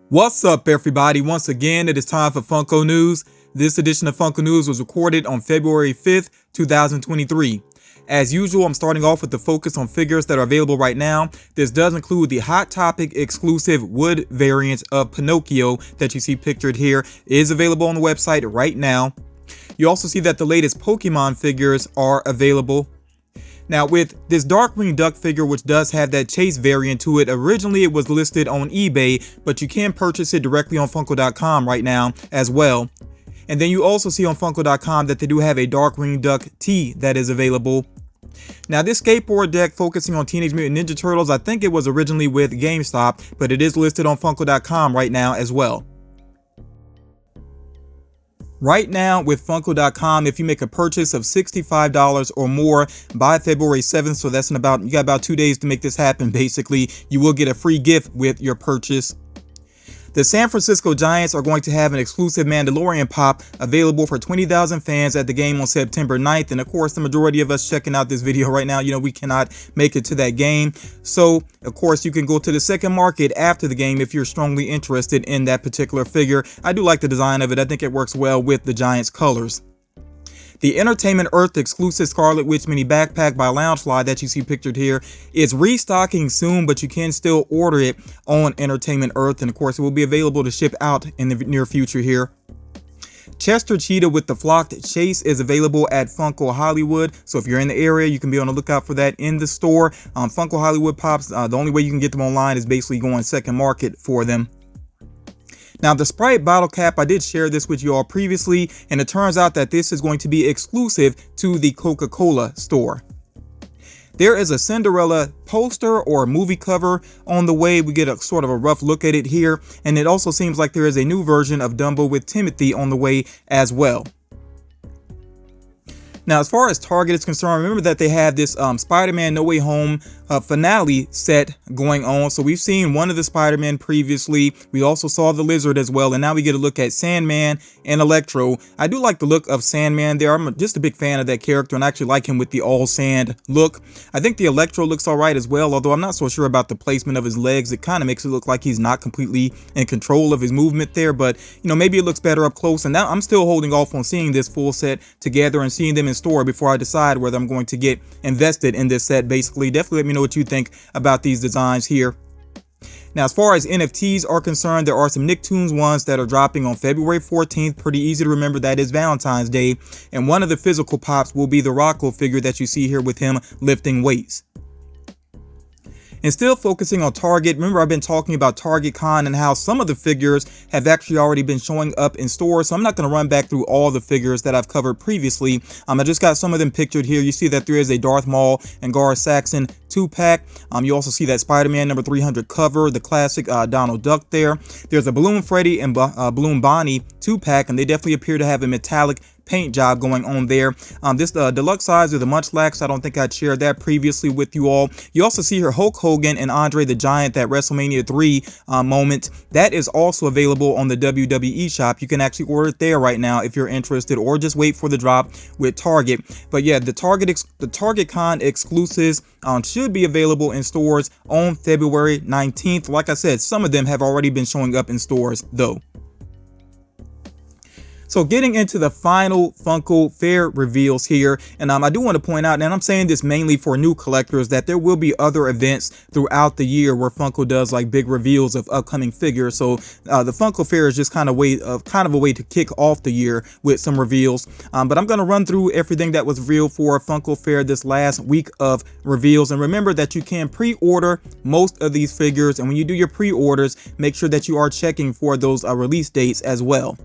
What's up, everybody? Once again, it is time for Funko News. This edition of Funko News was recorded on February 5th, 2023. As usual, I'm starting off with the focus on figures that are available right now. This does include the Hot Topic exclusive wood variant of Pinocchio that you see pictured here. It is available on the website right now. You also see that the latest Pokemon figures are available. Now, with this Darkwing Duck figure, which does have that chase variant to it, originally it was listed on eBay, but you can purchase it directly on Funko.com right now as well. And then you also see on Funko.com that they do have a Darkwing Duck tee that is available. Now, this skateboard deck focusing on Teenage Mutant Ninja Turtles, I think it was originally with GameStop, but it is listed on Funko.com right now as well. Right now with Funko.com, if you make a purchase of $65 or more by February 7th, so that's you got about 2 days to make this happen basically, you will get a free gift with your purchase. The San Francisco Giants are going to have an exclusive Mandalorian pop available for 20,000 fans at the game on September 9th. And of course, the majority of us checking out this video right now, we cannot make it to that game. So, of course, you can go to the second market after the game if you're strongly interested in that particular figure. I do like the design of it. I think it works well with the Giants colors. The Entertainment Earth exclusive Scarlet Witch mini backpack by Loungefly that you see pictured here is restocking soon, but you can still order it on Entertainment Earth, and of course it will be available to ship out in the near future here. Chester Cheetah with the flocked chase is available at Funko Hollywood, so if you're in the area, you can be on the lookout for that in the store. Funko Hollywood Pops, the only way you can get them online is basically going second market for them. Now, the Sprite bottle cap, I did share this with you all previously, and it turns out that this is going to be exclusive to the Coca-Cola store. There is a Cinderella poster or movie cover on the way. We get a sort of a rough look at it here, and it also seems like there is a new version of Dumbo with Timothy on the way as well. Now, as far as Target is concerned, remember that they have this Spider-Man No Way Home finale set going on. So we've seen one of the Spider-Man previously. We also saw the Lizard as well. And now we get a look at Sandman and Electro. I do like the look of Sandman there. I'm just a big fan of that character and I actually like him with the all sand look. I think the Electro looks all right as well, although I'm not so sure about the placement of his legs. It kind of makes it look like he's not completely in control of his movement there. But, maybe it looks better up close. And now I'm still holding off on seeing this full set together and seeing them in store before I decide whether I'm going to get invested in this set. Basically, definitely let me know what you think about these designs here. Now, as far as NFTs are concerned, there are some Nicktoons ones that are dropping on February 14th. Pretty easy to remember, that is Valentine's Day. And one of the physical pops will be the Rocco figure that you see here with him lifting weights. And still focusing on Target, remember I've been talking about Target Con and how some of the figures have actually already been showing up in stores. So I'm not going to run back through all the figures that I've covered previously. I just got some of them pictured here. You see that there is a Darth Maul and Gar Saxon 2-pack. You also see that Spider-Man number 300 cover, the classic Donald Duck there. There's a Balloon Freddy and Balloon Bonnie 2-pack, and they definitely appear to have a metallic paint job going on there. This deluxe size of the Munchlax, I don't think I'd shared that previously with you all. You also see here Hulk Hogan and Andre the Giant, that WrestleMania 3 moment. That is also available on the WWE shop. You can actually order it there right now if you're interested, or just wait for the drop with Target. But yeah, the Target Con exclusives should be available in stores on February 19th. Like I said, some of them have already been showing up in stores though. So getting into the final Funko Fair reveals here, and I do want to point out, and I'm saying this mainly for new collectors, that there will be other events throughout the year where Funko does like big reveals of upcoming figures. So the Funko Fair is just kind of a way to kick off the year with some reveals. But I'm going to run through everything that was revealed for Funko Fair this last week of reveals. And remember that you can pre-order most of these figures, and when you do your pre-orders, make sure that you are checking for those release dates as well.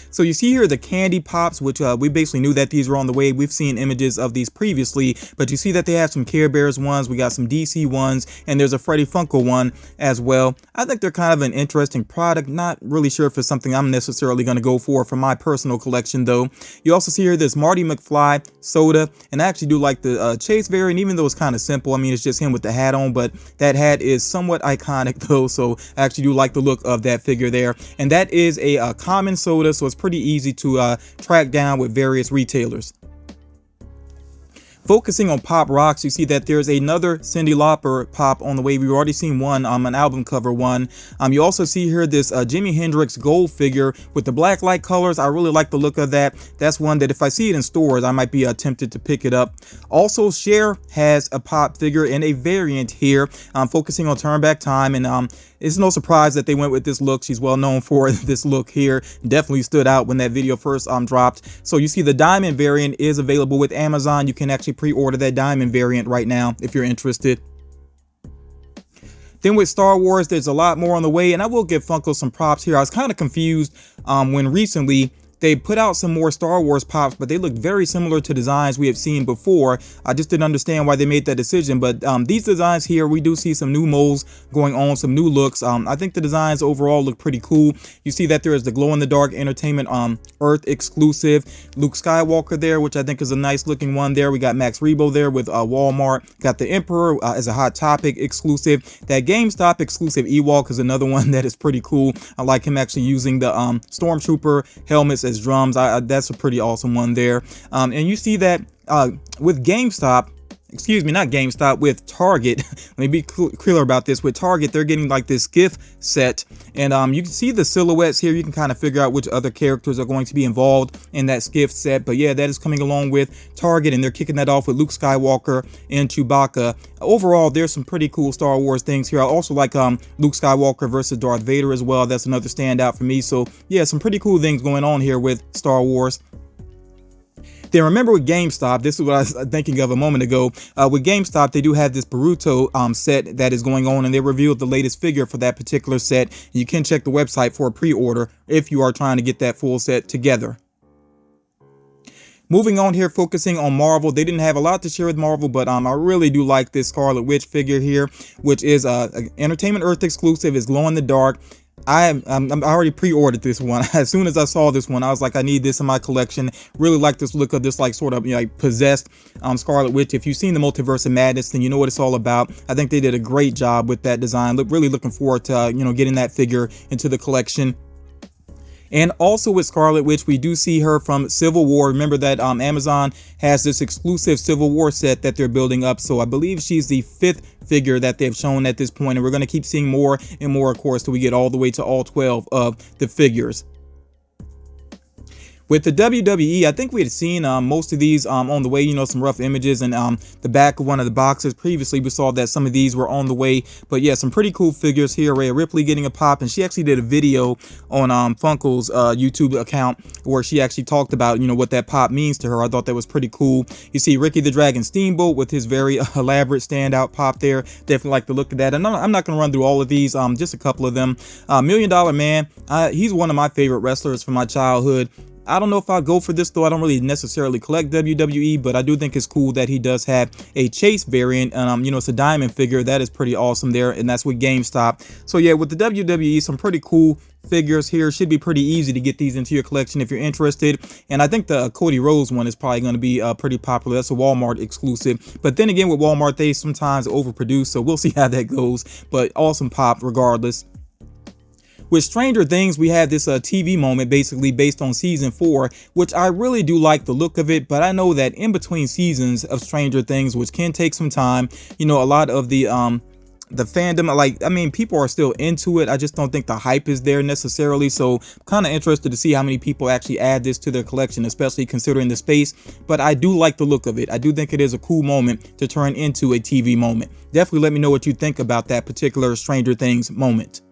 So you see here the Candy Pops, which we basically knew that these were on the way. We've seen images of these previously, but you see that they have some Care Bears ones. We got some DC ones, and there's a Freddy Funko one as well. I think they're kind of an interesting product. Not really sure if it's something I'm necessarily going to go for my personal collection, though. You also see here this Marty McFly soda, and I actually do like the Chase variant, even though it's kind of simple. I mean, it's just him with the hat on, but that hat is somewhat iconic, though, so I actually do like the look of that figure there. And that is a common soda, so it's pretty easy to track down with various retailers. Focusing on pop rocks, you see that there's another Cyndi Lauper pop on the way. We've already seen one, an album cover one. You also see here this Jimi Hendrix gold figure with the black light colors. I really like the look of that. That's one that if I see it in stores, I might be tempted to pick it up. Also, Cher has a pop figure in a variant here, focusing on Turn Back Time, and it's no surprise that they went with this look. She's well known for this look here. Definitely stood out when that video first dropped. So you see the diamond variant is available with Amazon. You can actually pre-order that diamond variant right now if you're interested. Then with Star Wars, there's a lot more on the way, and I will give Funko some props here. I was kind of confused when recently they put out some more Star Wars pops, but they look very similar to designs we have seen before. I just didn't understand why they made that decision, but these designs here, we do see some new molds going on, some new looks. I think the designs overall look pretty cool. You see that there is the glow-in-the-dark Entertainment Earth exclusive Luke Skywalker there, which I think is a nice looking one there. We got Max Rebo there with Walmart. Got the Emperor as a Hot Topic exclusive. That GameStop exclusive Ewok is another one that is pretty cool. I like him actually using the Stormtrooper helmets as drums. That's a pretty awesome one there. And you see that with GameStop, excuse me, not GameStop, with Target. Let me be clear about this. With Target, they're getting like this gift set, and you can see the silhouettes here. You can kind of figure out which other characters are going to be involved in that gift set. But yeah, that is coming along with Target, and they're kicking that off with Luke Skywalker and Chewbacca. Overall, there's some pretty cool Star Wars things here. I also like Luke Skywalker versus Darth Vader as well. That's another standout for me. So yeah, some pretty cool things going on here with Star Wars. Then remember with GameStop, this is what I was thinking of a moment ago. With GameStop, they do have this Boruto set that is going on, and they revealed the latest figure for that particular set. You can check the website for a pre-order if you are trying to get that full set together. Moving on here, focusing on Marvel. They didn't have a lot to share with Marvel, but I really do like this Scarlet Witch figure here, which is Entertainment Earth exclusive. Is glow in the dark. I already pre-ordered this one. As soon as I saw this one, I was like, I need this in my collection. Really like this look of this, like, sort of, you know, like possessed Scarlet Witch. If you've seen the Multiverse of Madness, then you know what it's all about. I think they did a great job with that design. Really looking forward to getting that figure into the collection. And also with Scarlet Witch, we do see her from Civil War. Remember that Amazon has this exclusive Civil War set that they're building up. So I believe she's the 5th figure that they've shown at this point. And we're going to keep seeing more and more, of course, till we get all the way to all 12 of the figures. With the WWE, I think we had seen most of these on the way, some rough images and the back of one of the boxes. Previously, we saw that some of these were on the way. But yeah, some pretty cool figures here. Rhea Ripley getting a pop, and she actually did a video on Funko's YouTube account where she actually talked about, what that pop means to her. I thought that was pretty cool. You see Ricky the Dragon Steamboat with his very elaborate standout pop there. Definitely like the look of that. And I'm not going to run through all of these, just a couple of them. $1 Million Man, he's one of my favorite wrestlers from my childhood. I don't know if I'll go for this, though. I don't really necessarily collect WWE, but I do think it's cool that he does have a Chase variant. And, it's a diamond figure. That is pretty awesome there, and that's with GameStop. So, yeah, with the WWE, some pretty cool figures here. Should be pretty easy to get these into your collection if you're interested. And I think the Cody Rhodes one is probably going to be pretty popular. That's a Walmart exclusive. But then again, with Walmart, they sometimes overproduce, so we'll see how that goes. But awesome pop regardless. With Stranger Things, we had this TV moment basically based on season 4, which I really do like the look of it. But I know that in between seasons of Stranger Things, which can take some time, a lot of the fandom, people are still into it. I just don't think the hype is there necessarily. So I'm kind of interested to see how many people actually add this to their collection, especially considering the space. But I do like the look of it. I do think it is a cool moment to turn into a TV moment. Definitely let me know what you think about that particular Stranger Things moment.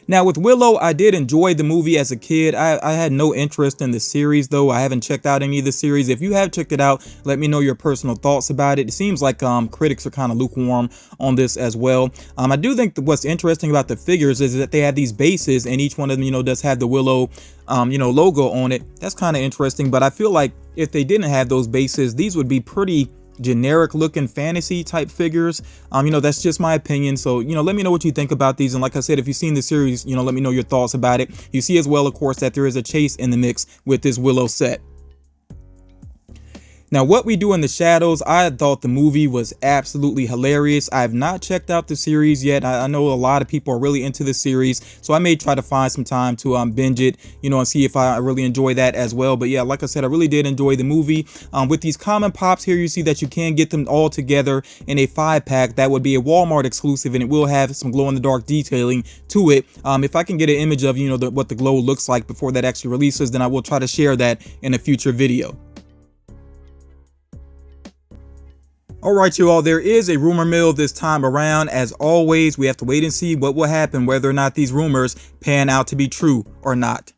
Now with Willow, I did enjoy the movie as a kid. I had no interest in the series, though. I haven't checked out any of the series. If you have checked it out, let me know your personal thoughts about it. It seems like critics are kind of lukewarm on this as well. I do think that what's interesting about the figures is that they have these bases, and each one of them, does have the Willow, logo on it. That's kind of interesting, but I feel like if they didn't have those bases, these would be pretty generic looking fantasy type figures. That's just my opinion. So, let me know what you think about these. And like I said, if you've seen the series, let me know your thoughts about it. You see as well, of course, that there is a Chase in the mix with this Willow set. Now, What We Do in the Shadows, I thought the movie was absolutely hilarious. I have not checked out the series yet. I know a lot of people are really into the series, so I may try to find some time to binge it, and see if I really enjoy that as well. But yeah, like I said, I really did enjoy the movie. With these common pops here, you see that you can get them all together in a 5-pack. That would be a Walmart exclusive, and it will have some glow-in-the-dark detailing to it. If I can get an image of, what the glow looks like before that actually releases, then I will try to share that in a future video. Alright, you all, there is a rumor mill this time around. As always, we have to wait and see what will happen, whether or not these rumors pan out to be true or not.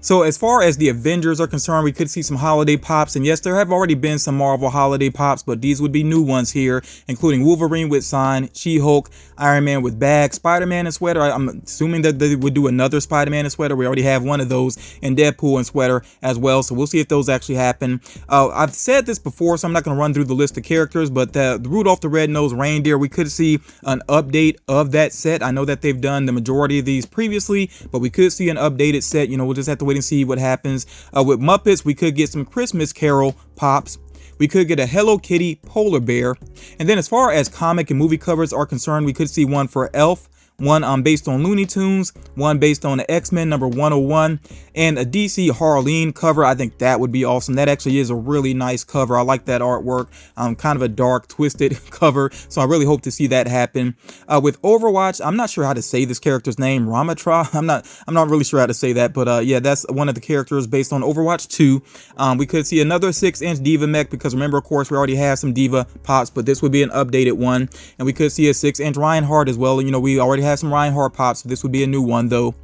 So as far as the Avengers are concerned, we could see some holiday pops, and yes, there have already been some Marvel holiday pops, but these would be new ones here, including Wolverine with sign, She-Hulk, Iron Man with bag, Spider-Man and sweater. I'm assuming that they would do another Spider-Man and sweater. We already have one of those, and Deadpool and sweater as well, so we'll see if those actually happen. I've said this before, so I'm not going to run through the list of characters, but the Rudolph the Red-Nosed Reindeer, we could see an update of that set. I know that they've done the majority of these previously, but we could see an updated set. We'll just have to wait and see what happens. With Muppets, we could get some Christmas Carol pops. We could get a Hello Kitty polar bear. And then as far as comic and movie covers are concerned, we could see one for Elf, one based on Looney Tunes, one based on the X-Men number 101, and a DC Harleen cover. I think that would be awesome. That actually is a really nice cover. I like that artwork. Kind of a dark, twisted cover, so I really hope to see that happen. With Overwatch, I'm not sure how to say this character's name. Ramatra. I'm not really sure how to say that, but yeah, that's one of the characters based on Overwatch 2. We could see another 6-inch Diva mech, because remember, of course, we already have some Diva pops, but this would be an updated one. And we could see a 6-inch Reinhardt as well. We already have some Reinhardt pops, so this would be a new one though.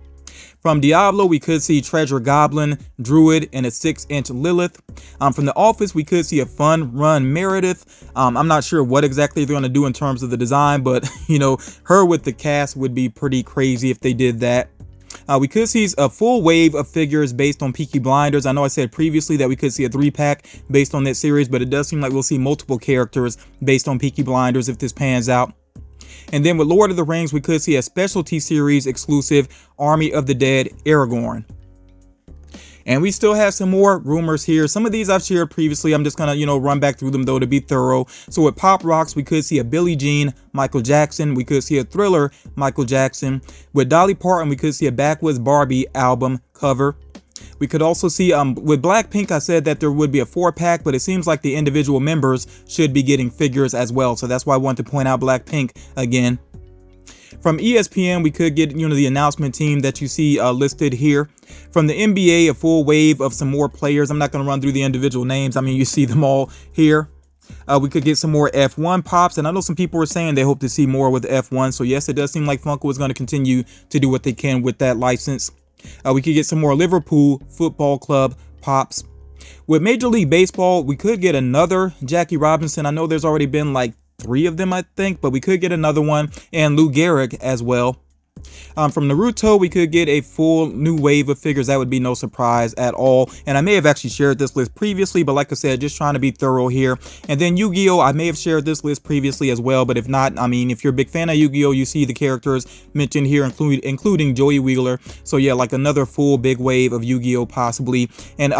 From Diablo, we could see Treasure Goblin, Druid, and a 6-inch Lilith. From The Office, we could see a Fun Run Meredith. I'm not sure what exactly they're going to do in terms of the design, but her with the cast would be pretty crazy if they did that. We could see a full wave of figures based on Peaky Blinders. I know I said previously that we could see a 3-pack based on that series, but it does seem like we'll see multiple characters based on Peaky Blinders if this pans out. And then with Lord of the Rings, we could see a specialty series exclusive Army of the Dead Aragorn. And we still have some more rumors here. Some of these I've shared previously. I'm just gonna, run back through them though to be thorough. So with Pop Rocks, we could see a Billie Jean Michael Jackson. We could see a Thriller Michael Jackson. With Dolly Parton, we could see a Backwoods Barbie album cover. We could also see, with Blackpink, I said that there would be a 4-pack, but it seems like the individual members should be getting figures as well. So that's why I wanted to point out Blackpink again. From ESPN, we could get, the announcement team that you see listed here. From the NBA, a full wave of some more players. I'm not going to run through the individual names. I mean, you see them all here. We could get some more F1 pops, and I know some people were saying they hope to see more with F1. So yes, it does seem like Funko is going to continue to do what they can with that license. We could get some more Liverpool Football Club pops. With Major League Baseball, we could get another Jackie Robinson. I know there's already been like 3 of them, I think, but we could get another one, and Lou Gehrig as well. From Naruto, we could get a full new wave of figures. That would be no surprise at all. And I may have actually shared this list previously, but like I said, just trying to be thorough here. And then Yu-Gi-Oh! I may have shared this list previously as well, but if not, I mean, if you're a big fan of Yu-Gi-Oh! You see the characters mentioned here, including Joey Wheeler. So yeah, like another full big wave of Yu-Gi-Oh! Possibly. And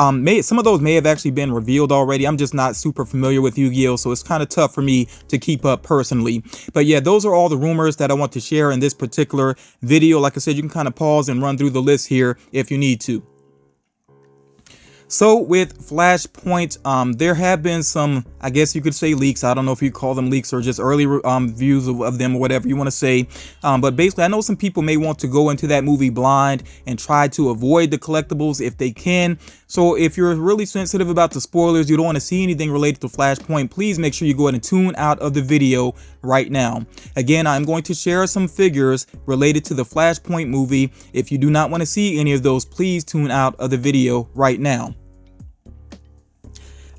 some of those may have actually been revealed already. I'm just not super familiar with Yu-Gi-Oh! So it's kind of tough for me to keep up personally. But yeah, those are all the rumors that I want to share in this particular video. Like I said, you can kind of pause and run through the list here if you need to. So with Flashpoint, there have been some, I guess you could say, leaks. I don't know if you call them leaks or just early views of them or whatever you want to say. But basically, I know some people may want to go into that movie blind and try to avoid the collectibles if they can. So if you're really sensitive about the spoilers, you don't want to see anything related to Flashpoint, please make sure you go ahead and tune out of the video right now. Again, I'm going to share some figures related to the Flashpoint movie. If you do not want to see any of those, please tune out of the video right now.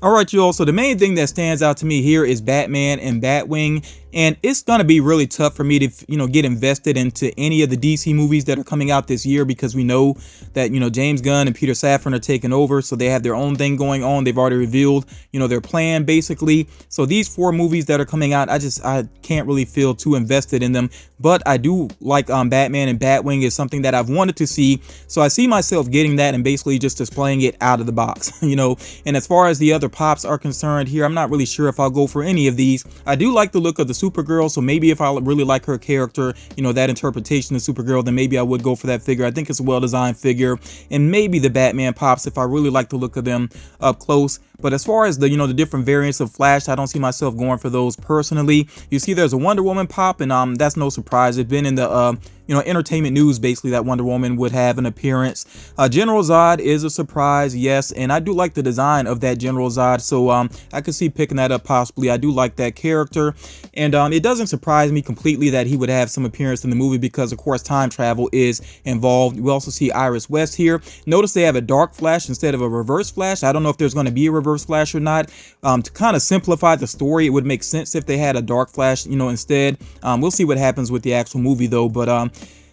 Alright, you all, so the main thing that stands out to me here is Batman and Batwing. And it's going to be really tough for me to, get invested into any of the DC movies that are coming out this year, because we know that, James Gunn and Peter Safran are taking over. So they have their own thing going on. They've already revealed, their plan basically. So these 4 movies that are coming out, I can't really feel too invested in them. But I do like Batman and Batwing is something that I've wanted to see. So I see myself getting that and basically just displaying it out of the box, And as far as the other pops are concerned here, I'm not really sure if I'll go for any of these. I do like the look of the Supergirl, so maybe if I really like her character, that interpretation of Supergirl, then maybe I would go for that figure. I think it's a well-designed figure. And maybe the Batman pops if I really like the look of them up close. But as far as the, the different variants of Flash, I don't see myself going for those personally. You see there's a Wonder Woman pop, and that's no surprise. It's been in the entertainment news basically that Wonder Woman would have an appearance. General Zod is a surprise, yes, and I do like the design of that General Zod, so I could see picking that up possibly. I do like that character, and it doesn't surprise me completely that he would have some appearance in the movie, because of course time travel is involved. We also see Iris West here. Notice they have a dark Flash instead of a reverse Flash. I don't know if there's going to be a reverse Flash or not. To kind of simplify the story, it would make sense if they had a dark Flash, instead. We'll see what happens with the actual movie though, but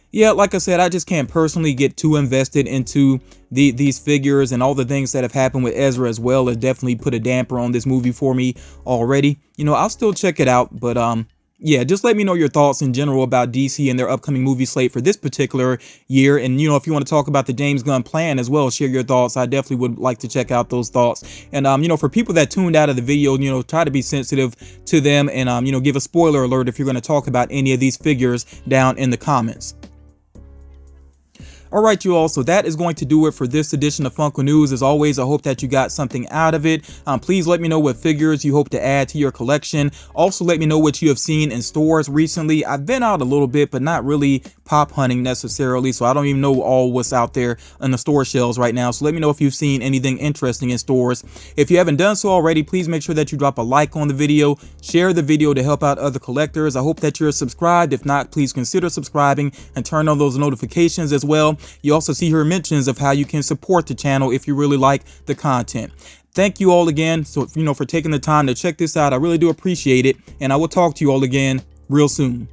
yeah, like I said, I just can't personally get too invested into these figures, and all the things that have happened with Ezra as well has definitely put a damper on this movie for me already. I'll still check it out, but yeah, just let me know your thoughts in general about DC and their upcoming movie slate for this particular year. And, if you want to talk about the James Gunn plan as well, share your thoughts. I definitely would like to check out those thoughts. And, for people that tuned out of the video, try to be sensitive to them, and, give a spoiler alert if you're going to talk about any of these figures down in the comments. All right, you all, so that is going to do it for this edition of Funko News. As always, I hope that you got something out of it. Please let me know what figures you hope to add to your collection. Also, let me know what you have seen in stores recently. I've been out a little bit, but not really pop hunting necessarily, so I don't even know all what's out there on the store shelves right now. So let me know if you've seen anything interesting in stores. If you haven't done so already, please make sure that you drop a like on the video, share the video to help out other collectors. I hope that you're subscribed. If not, please consider subscribing and turn on those notifications as well. You also see here mentions of how you can support the channel if you really like the content. Thank you all again, for taking the time to check this out. I really do appreciate it, and I will talk to you all again real soon.